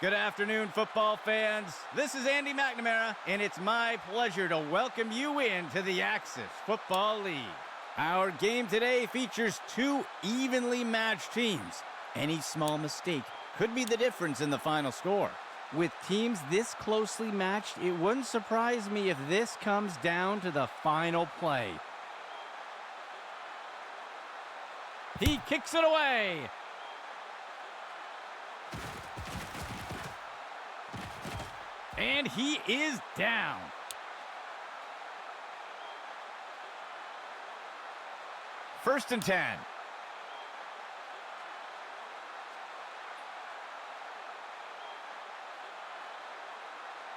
Good afternoon, football fans. This is Andy McNamara, and it's my pleasure to welcome you into the Axis Football League. Our game today features two evenly matched teams. Any small mistake could be the difference in the final score. With teams this closely matched, it wouldn't surprise me if this comes down to the final play. He kicks it away. And he is down. First and 10.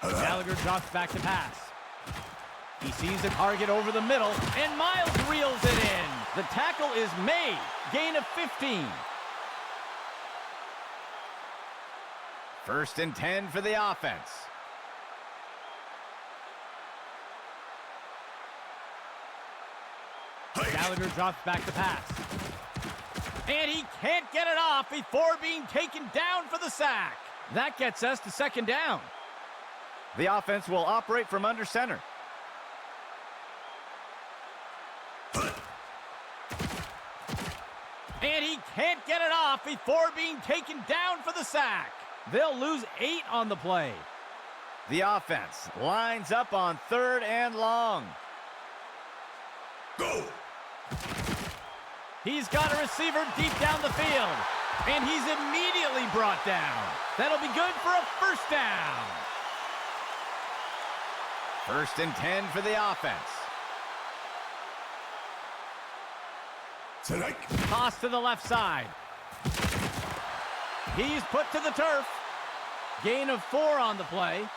Gallagher drops back to pass. He sees a target over the middle, and Miles reels it in. The tackle is made. Gain of 15. First and 10 for the offense. Gallagher drops back to pass. And he can't get it off before being taken down for the sack. That gets us to second down. The offense will operate from under center. And he can't get it off before being taken down for the sack. They'll lose 8 on the play. The offense lines up on third and long. Go! He's got a receiver deep down the field, and he's immediately brought down. That'll be good for a first down. First and 10 for the offense. Tonight. Toss to the left side. He's put to the turf. Gain of 4 on the play.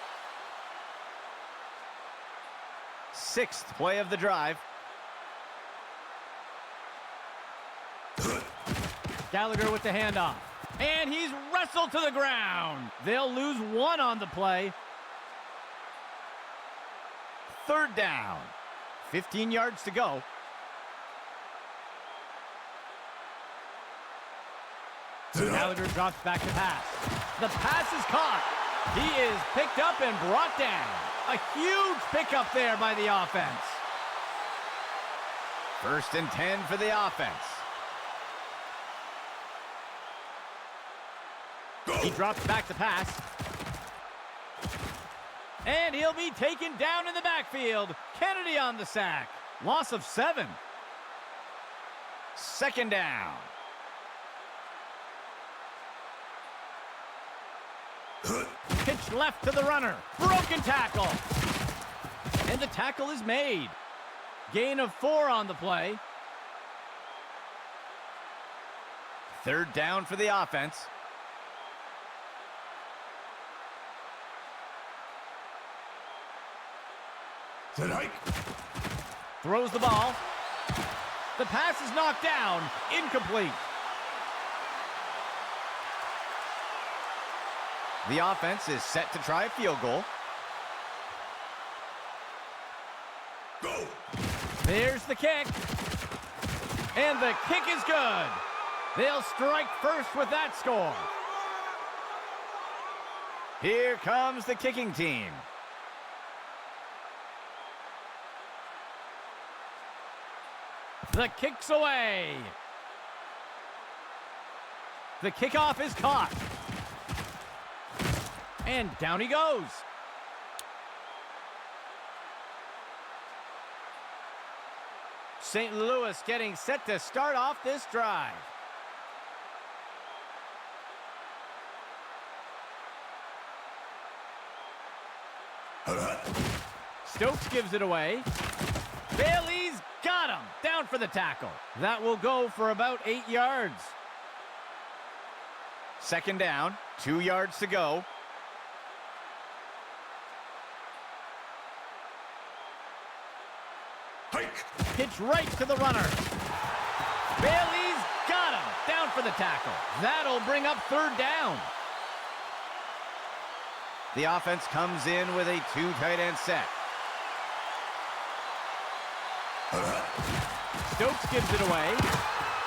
6th play of the drive. Gallagher with the handoff. And he's wrestled to the ground. They'll lose 1 on the play. Third down. 15 yards to go. Gallagher drops back to pass. The pass is caught. He is picked up and brought down. A huge pickup there by the offense. First and 10 for the offense. He drops back to pass. And he'll be taken down in the backfield. Kennedy on the sack. Loss of 7. Second down. Pitch left to the runner. Broken tackle. And the tackle is made. Gain of 4 on the play. Third down for the offense. Tonight. Throws the ball. The pass is knocked down. Incomplete. The offense is set to try a field goal. Go! There's the kick. And the kick is good. They'll strike first with that score. Here comes the kicking team. The kick's away. The kickoff is caught. And down he goes. St. Louis getting set to start off this drive. Stokes gives it away. Bailey's got him. Down for the tackle. That will go for about 8 yards. Second down, 2 yards to go. Hike! Pitch right to the runner. Bailey's got him. Down for the tackle. That'll bring up third down. The offense comes in with a 2 tight end set. Stokes gives it away.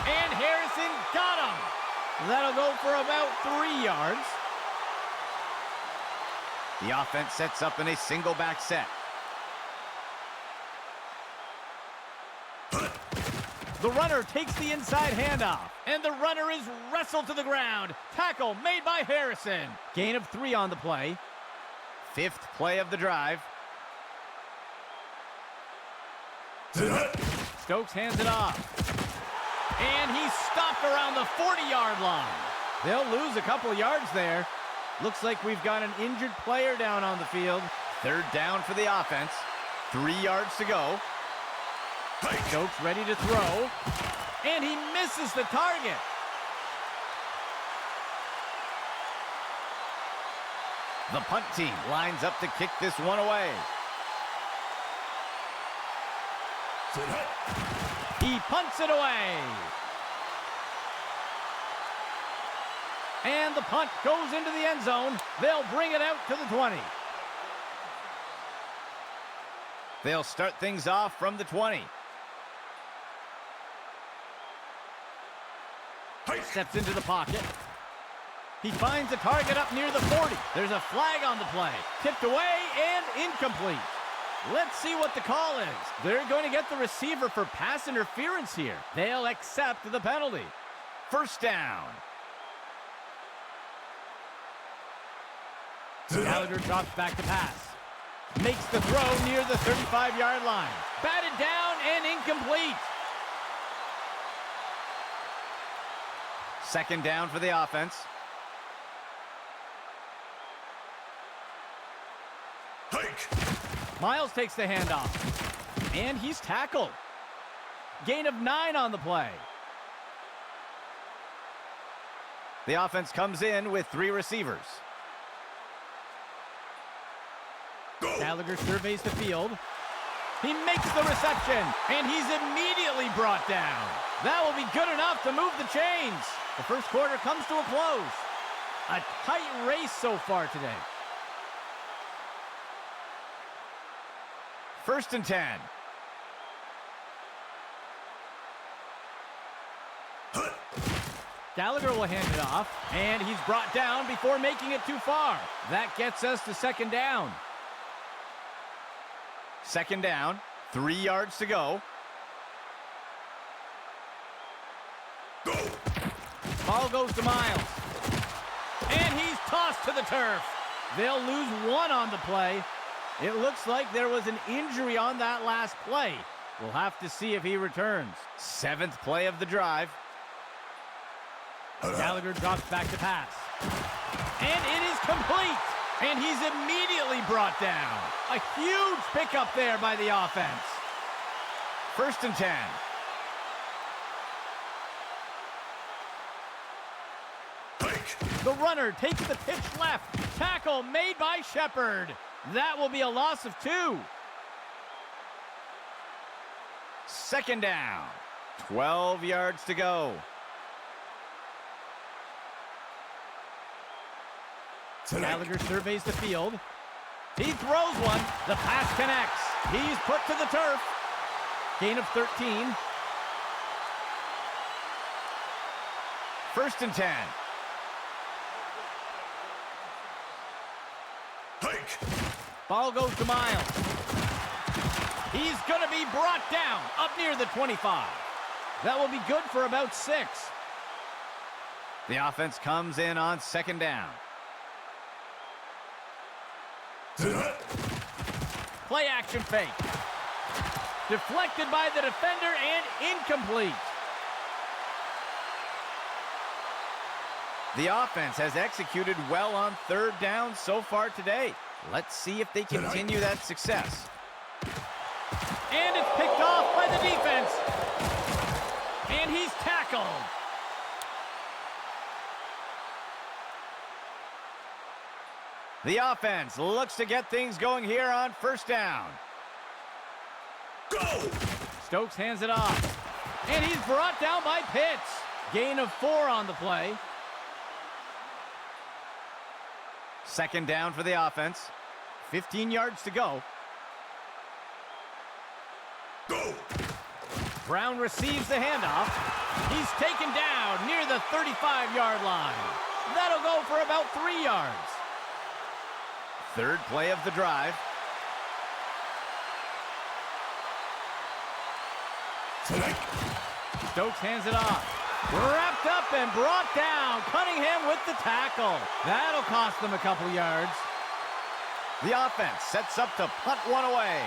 And Harrison got him. That'll go for about 3 yards. The offense sets up in a single back set. The runner takes the inside handoff, and the runner is wrestled to the ground. Tackle made by Harrison. Gain of 3 on the play. 5th play of the drive. Stokes hands it off. And he's stopped around the 40-yard line. They'll lose a couple yards there. Looks like we've got an injured player down on the field. 3rd down for the offense. 3 yards to go. Stokes ready to throw. And he misses the target. The punt team lines up to kick this one away. He punts it away. And the punt goes into the end zone. They'll bring it out to the 20. They'll start things off from the 20. Steps into the pocket. He finds a target up near the 40. There's a flag on the play. Tipped away and incomplete. Let's see what the call is. They're going to get the receiver for pass interference here. They'll accept the penalty. 1st down. Gallagher drops back to pass. Makes the throw near the 35-yard line. Batted down and incomplete. 2nd down for the offense. Miles takes the handoff. And he's tackled. Gain of 9 on the play. The offense comes in with 3 receivers. Gallagher surveys the field. He makes the reception, and he's immediately brought down. That will be good enough to move the chains. The first quarter comes to a close. A tight race so far today. 1st and 10. Gallagher will hand it off, and he's brought down before making it too far. That gets us to 2nd down. 2nd down, 3 yards to go. Ball goes to Miles. And he's tossed to the turf. They'll lose 1 on the play. It looks like there was an injury on that last play. We'll have to see if he returns. 7th play of the drive. Gallagher drops back to pass. And it is complete. And he's immediately brought down. A huge pickup there by the offense. 1st and 10. The runner takes the pitch left. Tackle made by Shepard. That will be a loss of 2. 2nd down. 12 yards to go. Gallagher surveys the field. He throws one. The pass connects. He's put to the turf. Gain of 13. 1st and 10. Ball goes to Miles. He's going to be brought down up near the 25. That will be good for about 6. The offense comes in on 2nd down. Play action fake. Deflected by the defender and incomplete. The offense has executed well on 3rd down so far today. Let's see if they continue that success. And it's picked off by the defense. And he's tackled. The offense looks to get things going here on 1st down. Go! Stokes hands it off. And he's brought down by Pitts. Gain of 4 on the play. 2nd down for the offense. 15 yards to go. Go! Brown receives the handoff. He's taken down near the 35-yard line. That'll go for about 3 yards. Third play of the drive. Strike. Stokes hands it off. Wrapped up and brought down. Cunningham with the tackle. That'll cost them a couple yards. The offense sets up to punt one away.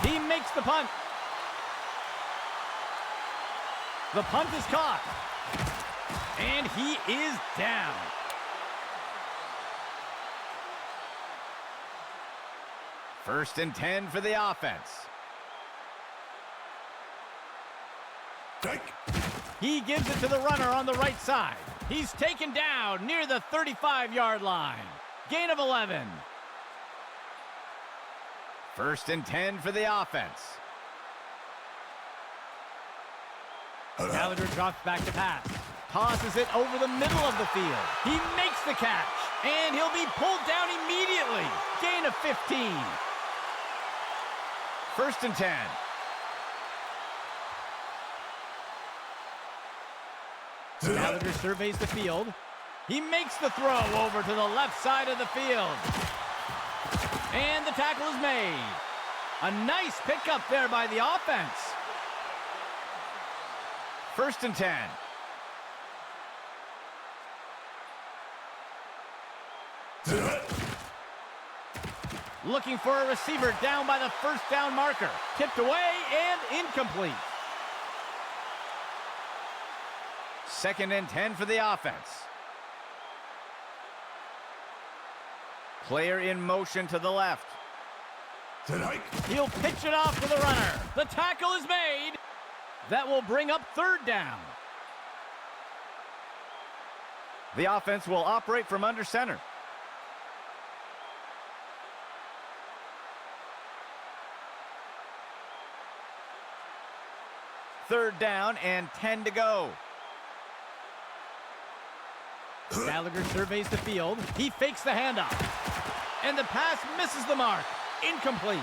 He makes the punt. The punt is caught. And he is down. First and 10 for the offense. Strike. He gives it to the runner on the right side. He's taken down near the 35-yard line. Gain of 11. First and 10 for the offense. Gallagher drops back to pass. Tosses it over the middle of the field. He makes the catch. And he'll be pulled down immediately. Gain of 15. First and 10. Gallagher surveys the field. He makes the throw over to the left side of the field. And the tackle is made. A nice pickup there by the offense. First and 10. Looking for a receiver down by the first down marker. Tipped away and incomplete. Second and 10 for the offense. Player in motion to the left. He'll pitch it off to the runner. The tackle is made. That will bring up third down. The offense will operate from under center. Third down and 10 to go. Gallagher surveys the field. He fakes the handoff. And the pass misses the mark. Incomplete.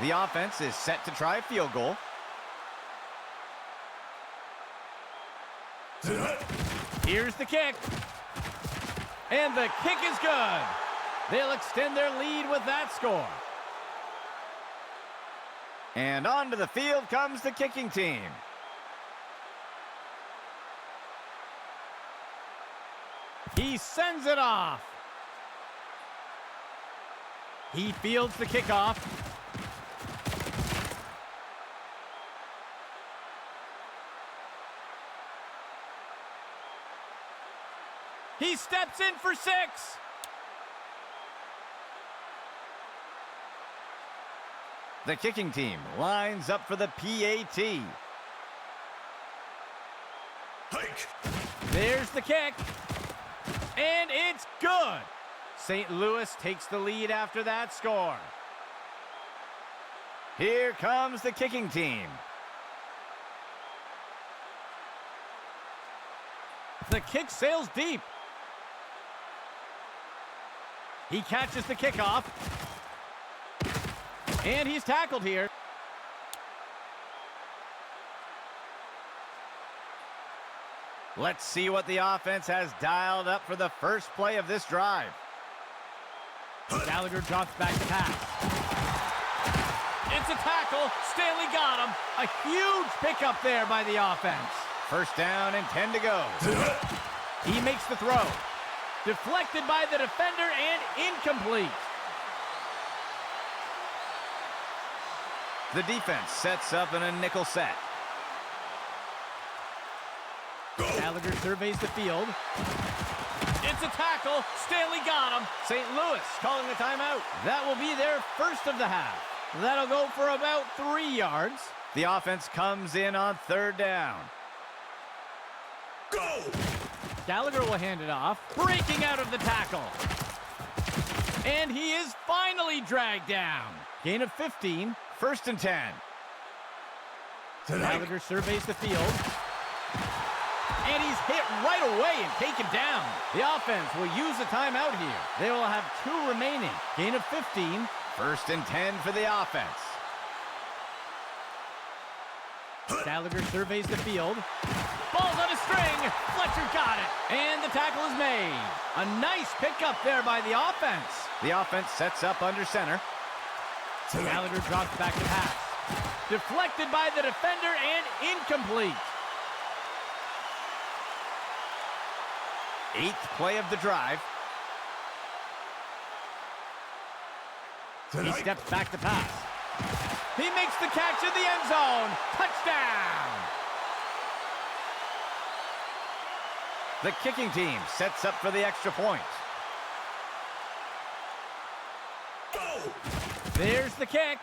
The offense is set to try a field goal. Here's the kick. And the kick is good. They'll extend their lead with that score. And onto the field comes the kicking team. He sends it off. He fields the kickoff. He steps in for 6. The kicking team lines up for the PAT. Hike. There's the kick. And it's good. St. Louis takes the lead after that score. Here comes the kicking team. The kick sails deep. He catches the kickoff. And he's tackled here. Let's see what the offense has dialed up for the first play of this drive. Gallagher drops back to pass. It's a tackle. Stanley got him. A huge pickup there by the offense. First down and 10 to go. He makes the throw. Deflected by the defender and incomplete. The defense sets up in a nickel set. Gallagher surveys the field. It's a tackle. Stanley got him. St. Louis calling the timeout. That will be their first of the half. That'll go for about 3 yards. The offense comes in on third down. Go! Gallagher will hand it off, breaking out of the tackle. And he is finally dragged down. Gain of 15, first and 10. Gallagher surveys the field. And he's hit right away and taken down. The offense will use a timeout here. They will have 2 remaining. Gain of 15, first and 10 for the offense. Gallagher surveys the field. Ball's on a string. Fletcher got it. And the tackle is made. A nice pickup there by the offense. The offense sets up under center. Gallagher drops back to pass. Deflected by the defender and incomplete. 8th play of the drive. He steps back to pass. He makes the catch in the end zone. Touchdown! The kicking team sets up for the extra point. Go! There's the kick.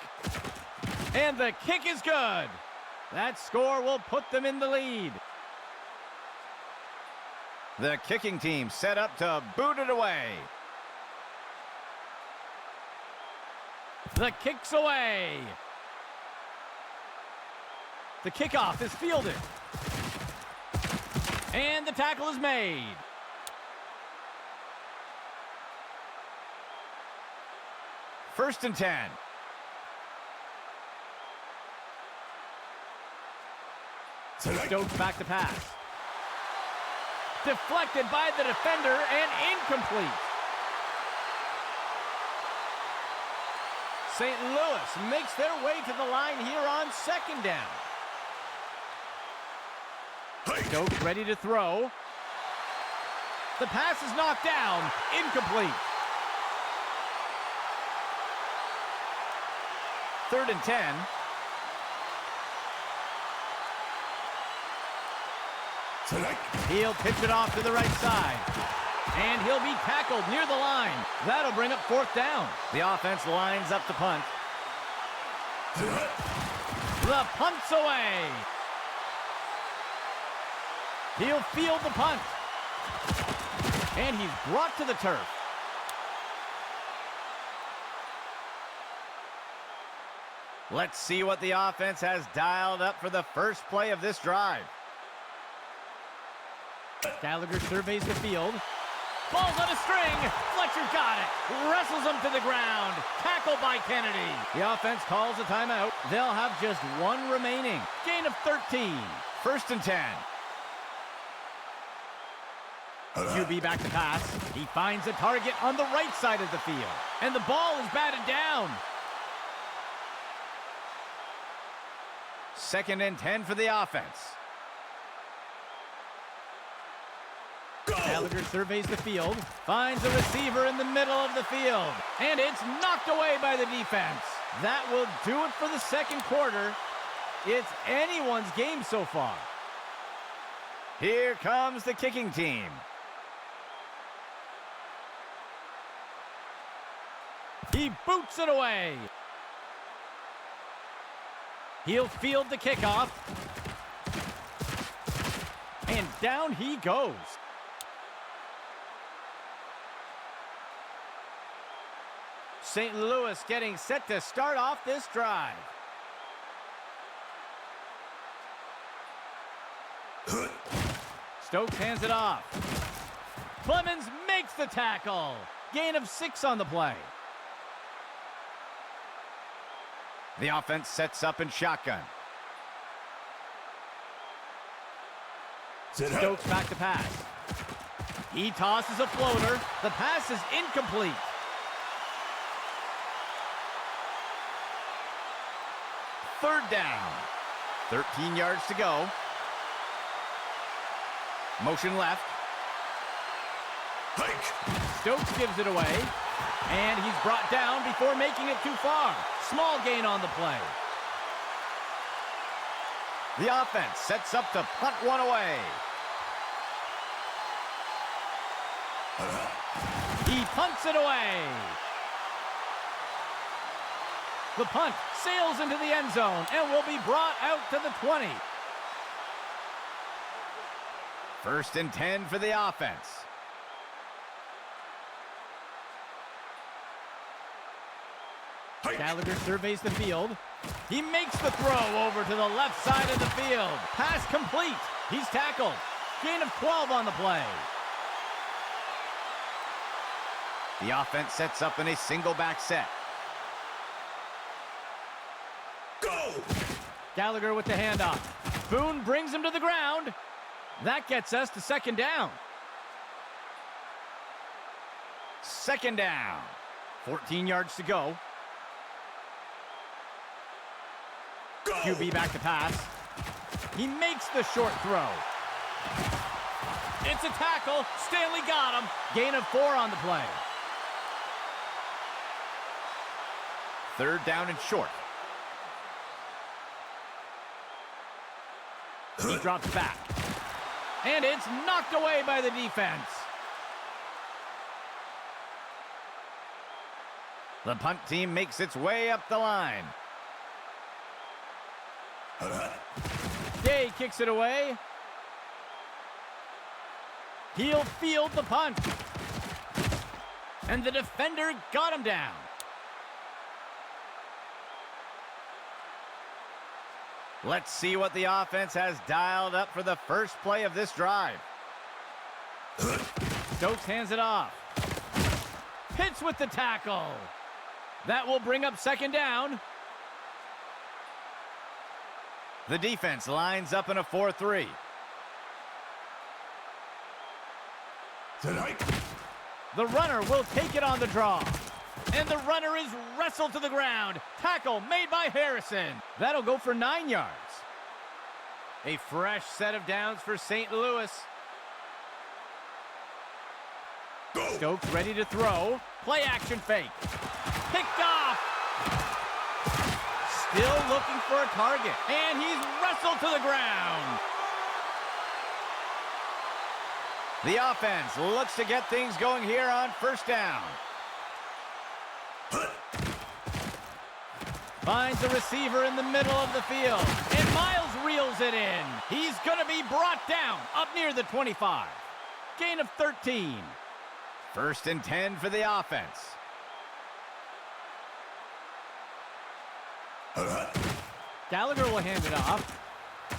And the kick is good. That score will put them in the lead. The kicking team set up to boot it away. The kick's away. The kickoff is fielded. And the tackle is made. First and 10. Stokes back to pass. Deflected by the defender and incomplete. St. Louis makes their way to the line here on 2nd down. Stokes ready to throw. The pass is knocked down. Incomplete. 3rd and 10. He'll pitch it off to the right side. And he'll be tackled near the line. That'll bring up 4th down. The offense lines up to punt. The punt's away. He'll field the punt. And he's brought to the turf. Let's see what the offense has dialed up for the first play of this drive. Gallagher surveys the field. Ball's on a string. Fletcher got it. Wrestles him to the ground. Tackled by Kennedy. The offense calls a timeout. They'll have just 1 remaining. Gain of 13. 1st and 10. QB back to pass. He finds a target on the right side of the field. And the ball is batted down. 2nd and 10 for the offense. Gallagher surveys the field, finds a receiver in the middle of the field, and it's knocked away by the defense. That will do it for the 2nd quarter. It's anyone's game so far. Here comes the kicking team. He boots it away. He'll field the kickoff. And down he goes. St. Louis getting set to start off this drive. Stokes hands it off. Clemens makes the tackle. Gain of 6 on the play. The offense sets up in shotgun. Stokes back to pass. He tosses a floater. The pass is incomplete. Third down. 13 yards to go. Motion left. Stokes gives it away. And he's brought down before making it too far. Small gain on the play. The offense sets up to punt one away. He punts it away. The punt sails into the end zone and will be brought out to the 20. 1st and 10 for the offense. Gallagher surveys the field. He makes the throw over to the left side of the field. Pass complete. He's tackled. Gain of 12 on the play. The offense sets up in a single back set. Go! Gallagher with the handoff. Boone brings him to the ground. That gets us to second down. Second down. 14 yards to go. QB back to pass. He makes the short throw. It's a tackle. Stanley got him. Gain of 4 on the play. Third down and short. He drops back. And it's knocked away by the defense. The punt team makes its way up the line. Day kicks it away. He'll field the punt. And the defender got him down. Let's see what the offense has dialed up for the first play of this drive. Stokes hands it off. Pitts with the tackle. That will bring up second down. The defense lines up in a 4-3. Tonight. The runner will take it on the draw. And the runner is wrestled to the ground. Tackle made by Harrison. That'll go for 9 yards. A fresh set of downs for St. Louis. Go. Stokes ready to throw. Play action fake. Picked off. Still looking for a target. And he's wrestled to the ground. The offense looks to get things going here on first down. Finds the receiver in the middle of the field. And Miles reels it in. He's going to be brought down up near the 25. Gain of 13. First and 10 for the offense. Gallagher will hand it off.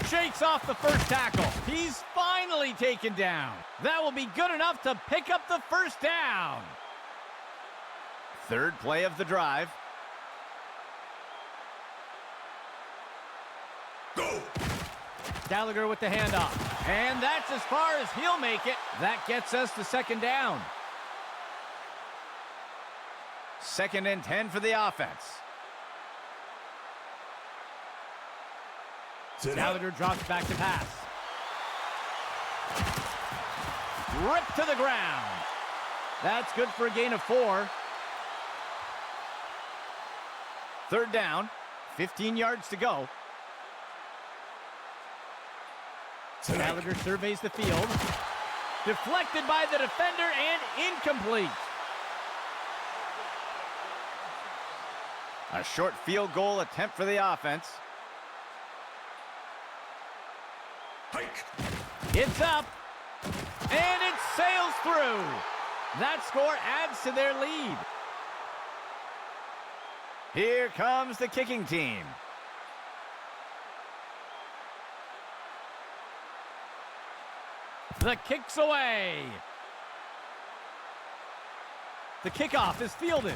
Shakes off the first tackle. He's finally taken down. That will be good enough to pick up the first down. Third play of the drive. Go. Gallagher with the handoff. And that's as far as he'll make it. That gets us to second down. Second and 10 for the offense. Gallagher drops back to pass. Ripped to the ground. That's good for a gain of 4. Third down, 15 yards to go. Gallagher surveys the field. Deflected by the defender and incomplete. A short field goal attempt for the offense. Hike. It's up. And it sails through. That score adds to their lead. Here comes the kicking team. The kick's away. The kickoff is fielded.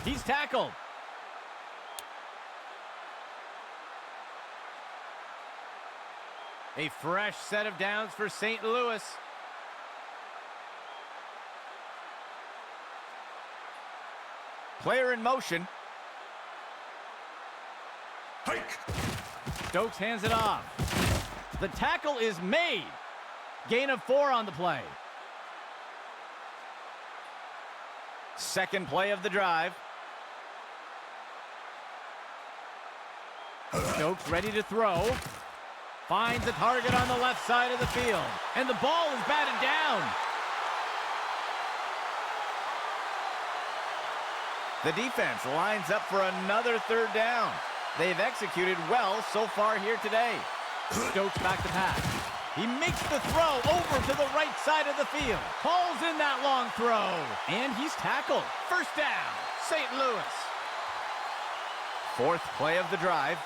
He's tackled. A fresh set of downs for St. Louis. Player in motion. Hike. Stokes hands it off. The tackle is made. Gain of 4 on the play. Second play of the drive. Stokes ready to throw. Finds a target on the left side of the field. And the ball is batted down. The defense lines up for another third down. They've executed well so far here today. Stokes back to pass. He makes the throw over to the right side of the field. Hauls in that long throw. And he's tackled. First down, St. Louis. Fourth play of the drive.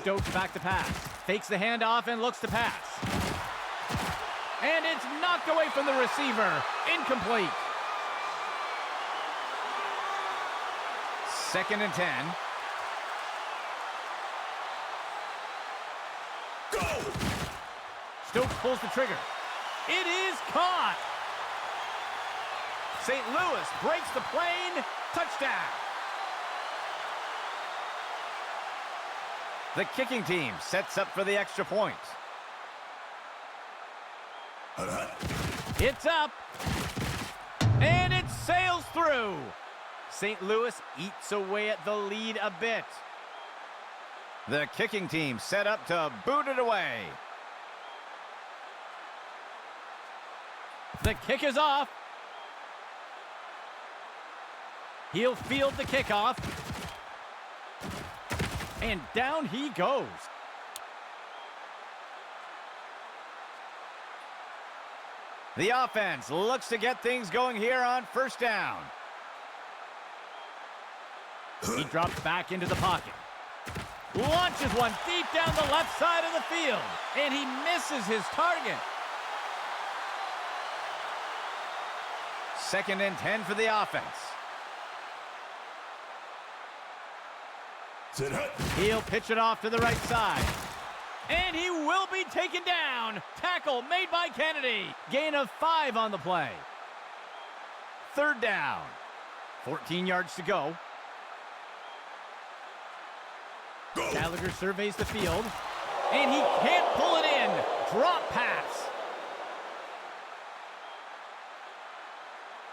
Stokes back to pass. Fakes the handoff and looks to pass. And it's knocked away from the receiver. Incomplete. 2nd and 10. Go! Stokes pulls the trigger. It is caught. St. Louis breaks the plane. Touchdown. The kicking team sets up for the extra point. It's up. And it sails through. St. Louis eats away at the lead a bit. The kicking team set up to boot it away. The kick is off. He'll field the kickoff. And down he goes. The offense looks to get things going here on 1st down. He drops back into the pocket. Launches one deep down the left side of the field. And he misses his target. 2nd and 10 for the offense. He'll pitch it off to the right side. And he will be taken down. Tackle made by Kennedy. Gain of 5 on the play. 3rd down. 14 yards to go. Gallagher surveys the field. And he can't pull it in. Drop pass.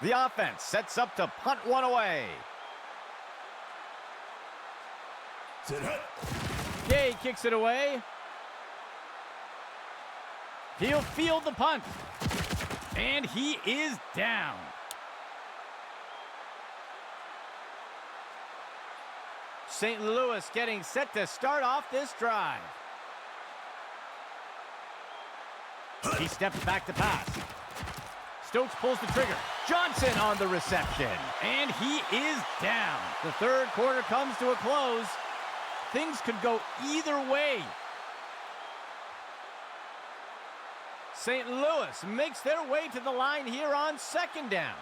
The offense sets up to punt one away. Gay kicks it away. He'll field the punt. And he is down. St. Louis getting set to start off this drive. He steps back to pass. Stokes pulls the trigger. Johnson on the reception. And he is down. The 3rd quarter comes to a close. Things could go either way. St. Louis makes their way to the line here on 2nd down.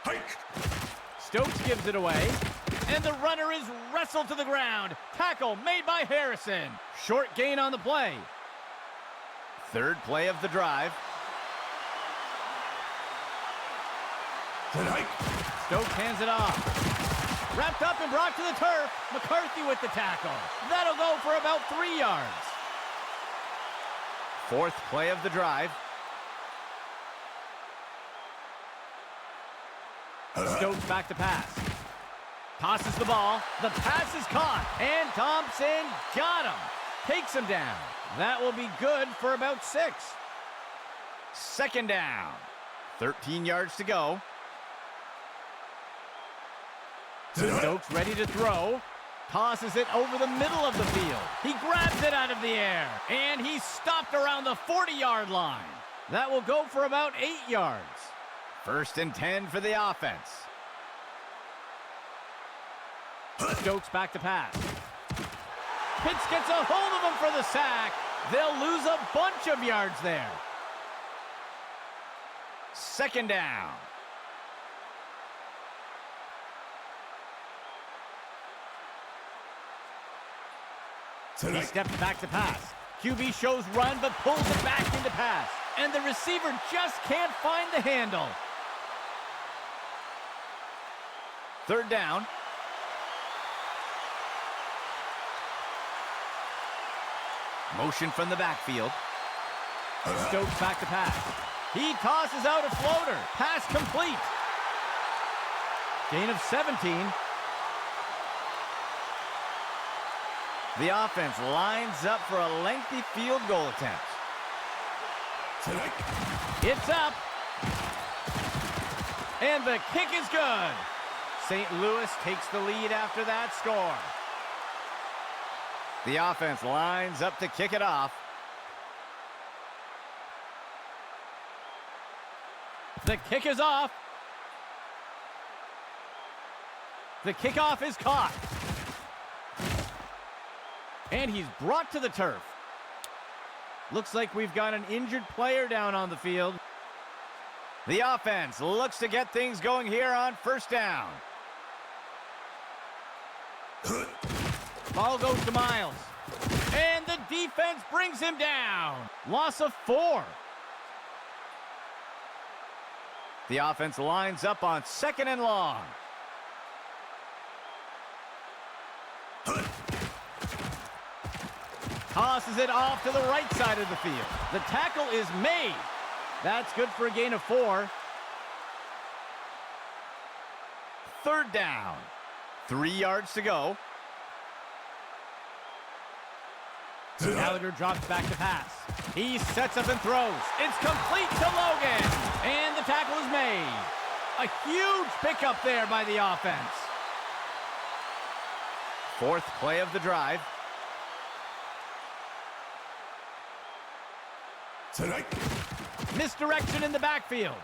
Hike! Stokes gives it away. And the runner is wrestled to the ground. Tackle made by Harrison. Short gain on the play. 3rd play of the drive. Stokes hands it off. Wrapped up and brought to the turf. McCarthy with the tackle. That'll go for about 3 yards. 4th play of the drive. Stokes back to pass. Tosses the ball. The pass is caught. And Thompson got him. Takes him down. That will be good for about 6. 2nd down. 13 yards to go. Stokes ready to throw. Tosses it over the middle of the field. He grabs it out of the air. And he's stopped around the 40-yard line. That will go for about 8 yards. 1st and 10 for the offense. Stokes back to pass. Pitts gets a hold of him for the sack. They'll lose a bunch of yards there. 2nd down. He steps back to pass. QB shows run, but pulls it back into pass. And the receiver just can't find the handle. 3rd down. Motion from the backfield. Stokes back to pass. He tosses out a floater. Pass complete. Gain of 17. The offense lines up for a lengthy field goal attempt. It's up. And the kick is good. St. Louis takes the lead after that score. The offense lines up to kick it off. The kick is off. The kickoff is caught. And he's brought to the turf. Looks like we've got an injured player down on the field. The offense looks to get things going here on first down. Ball goes to Miles. And the defense brings him down. Loss of 4. The offense lines up on 2nd and long. Tosses it off to the right side of the field. The tackle is made. That's good for a gain of 4. 3rd down. 3 yards to go. Gallagher drops back to pass. He sets up and throws. It's complete to Logan. And the tackle is made. A huge pickup there by the offense. 4th play of the drive. Tonight. Misdirection in the backfield.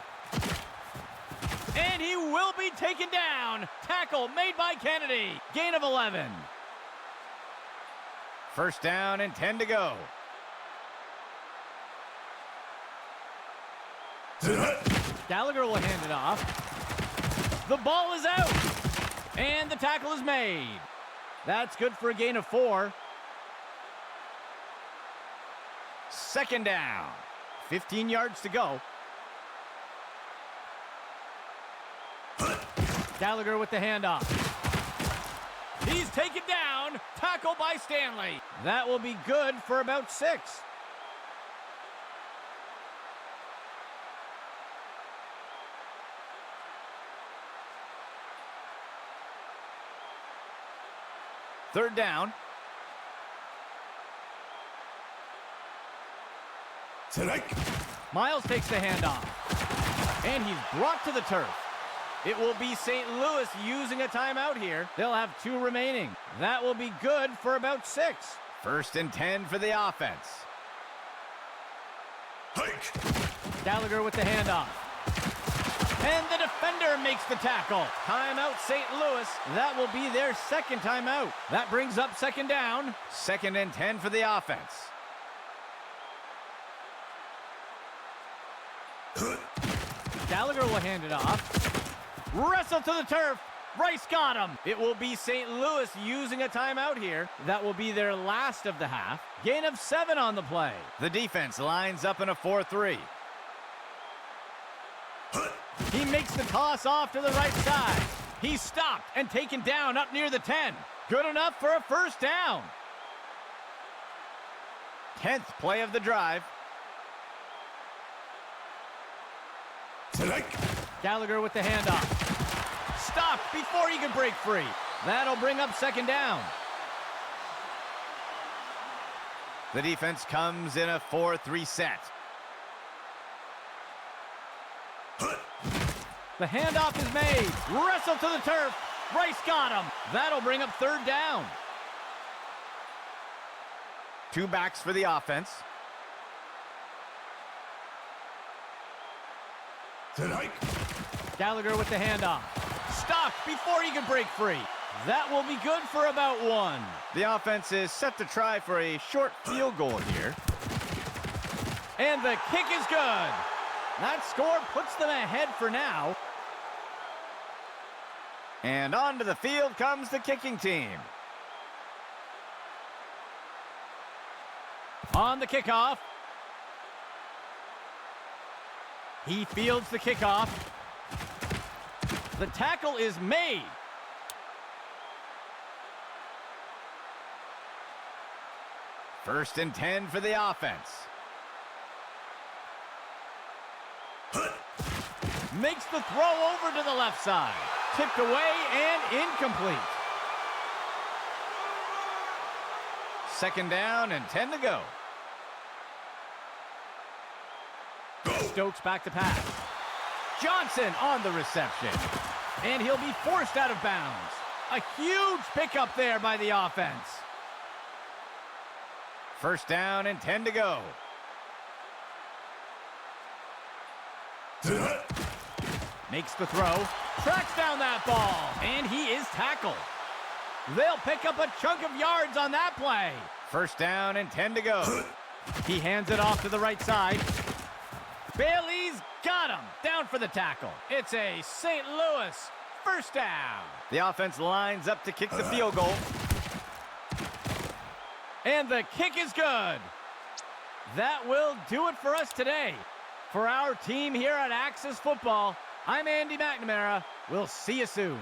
And he will be taken down. Tackle made by Kennedy. Gain of 11. 1st down and 10 to go. Gallagher will hand it off. The ball is out. And the tackle is made. That's good for a gain of 4. 2nd down. 15 yards to go. Gallagher with the handoff. He's taken down. Tackle by Stanley. That will be good for about 6. Third down. Tonight. Miles takes the handoff. And he's brought to the turf. It will be St. Louis using a timeout here. They'll have 2 remaining. That will be good for about 6. 1st and 10 for the offense. Hike. Gallagher with the handoff. And the defender makes the tackle. Timeout St. Louis. That will be their 2nd timeout. That brings up 2nd down. 2nd and 10 for the offense. Gallagher will hand it off. Wrestle to the turf. Rice got him. It will be St. Louis using a timeout here. That will be their last of the half. Gain of 7 on the play. The defense lines up in a 4-3. He makes the toss off to the right side. He's stopped and taken down up near the 10. Good enough for a 1st down. 10th play of the drive. Tonight. Gallagher with the handoff. Stopped before he can break free. That'll bring up 2nd down. The defense comes in a 4-3 set. The handoff is made. Wrestle to the turf. Rice got him. That'll bring up 3rd down. 2 backs for the offense. Tonight. Gallagher with the handoff. Stopped before he can break free. That will be good for about 1. The offense is set to try for a short field goal here. And the kick is good. That score puts them ahead for now. And onto the field comes the kicking team. On the kickoff. He fields the kickoff. The tackle is made. First and 10 for the offense. Makes the throw over to the left side. Tipped away and incomplete. 2nd down and 10 to go. Stokes back to pass. Johnson on the reception. And he'll be forced out of bounds. A huge pickup there by the offense. 1st down and 10 to go. Makes the throw. Tracks down that ball. And he is tackled. They'll pick up a chunk of yards on that play. 1st down and 10 to go. He hands it off to the right side. Bailey's got him. Down for the tackle. It's a St. Louis first down. The offense lines up to kick the field goal. And the kick is good. That will do it for us today. For our team here at Axis Football, I'm Andy McNamara. We'll see you soon.